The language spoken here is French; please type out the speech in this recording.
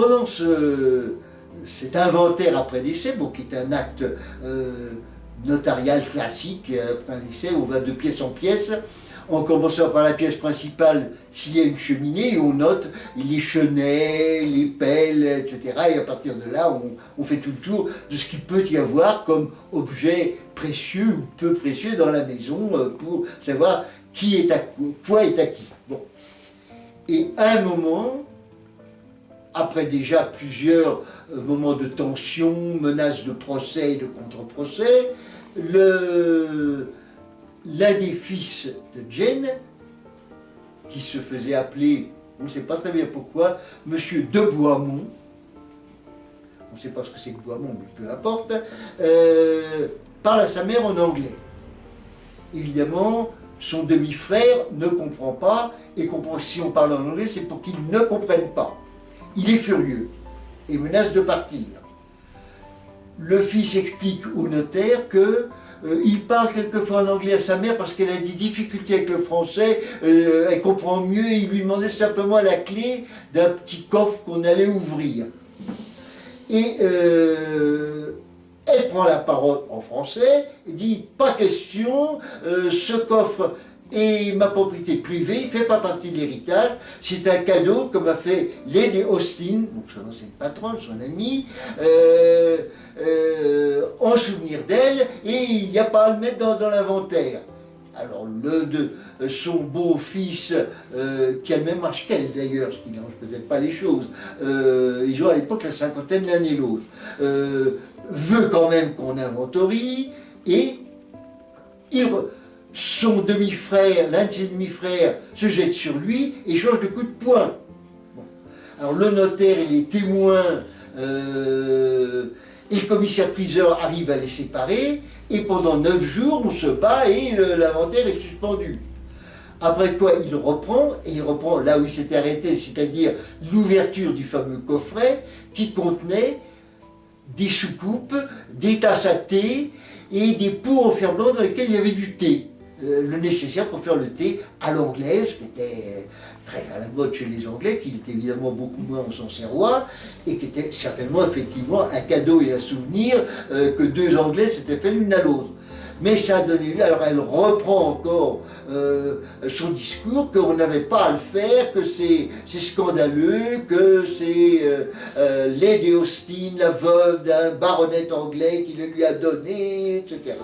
pendant cet inventaire après décès, bon, qui est un acte notarial classique, après un décès, on va de pièce en pièce, en commençant par la pièce principale, s'il y a une cheminée, on note les chenets, les pelles, etc. Et à partir de là, on fait tout le tour de ce qu'il peut y avoir comme objet précieux ou peu précieux dans la maison pour savoir quoi est à qui. Bon. Et à un moment, après déjà plusieurs moments de tension, menaces de procès et de contre-procès, l'un des fils de Jane, qui se faisait appeler, on ne sait pas très bien pourquoi, Monsieur de Boismont, on ne sait pas ce que c'est que Boismont, mais peu importe, parle à sa mère en anglais. Évidemment, son demi-frère ne comprend pas, et comprend, si on parle en anglais, c'est pour qu'il ne comprenne pas. Il est furieux et menace de partir. Le fils explique au notaire que il parle quelquefois en anglais à sa mère parce qu'elle a des difficultés avec le français, elle comprend mieux, il lui demandait simplement la clé d'un petit coffre qu'on allait ouvrir. Et elle prend la parole en français et dit « Pas question, ce coffre est ma propriété privée, il ne fait pas partie de l'héritage, c'est un cadeau que m'a fait Lady Austin, donc son ancienne patronne, son amie, en souvenir d'elle, et il n'y a pas à le mettre dans l'inventaire. » Alors son beau-fils, qui a le même âge qu'elle d'ailleurs, ce qui n'arrange peut-être pas les choses, ils ont à l'époque la cinquantaine l'un et l'autre, veut quand même qu'on inventorie, et son demi-frère, l'un de ses demi-frères, se jette sur lui et change de coup de poing. Bon. Alors le notaire et les témoins et le commissaire-priseur arrivent à les séparer, et pendant 9 jours, on se bat et l'inventaire est suspendu. Après quoi, il reprend là où il s'était arrêté, c'est-à-dire l'ouverture du fameux coffret qui contenait des soucoupes, des tasses à thé et des pots en fer blanc dans lesquels il y avait du thé. Le nécessaire pour faire le thé à l'anglaise, qui était très à la mode chez les Anglais, qui était évidemment beaucoup moins au Sancerrois, et qui était certainement effectivement un cadeau et un souvenir que 2 Anglais s'étaient fait l'une à l'autre. Mais ça a donné lieu, alors elle reprend encore son discours, qu'on n'avait pas à le faire, que c'est scandaleux, que c'est Lady Austin, la veuve d'un baronnet anglais qui le lui a donné, etc.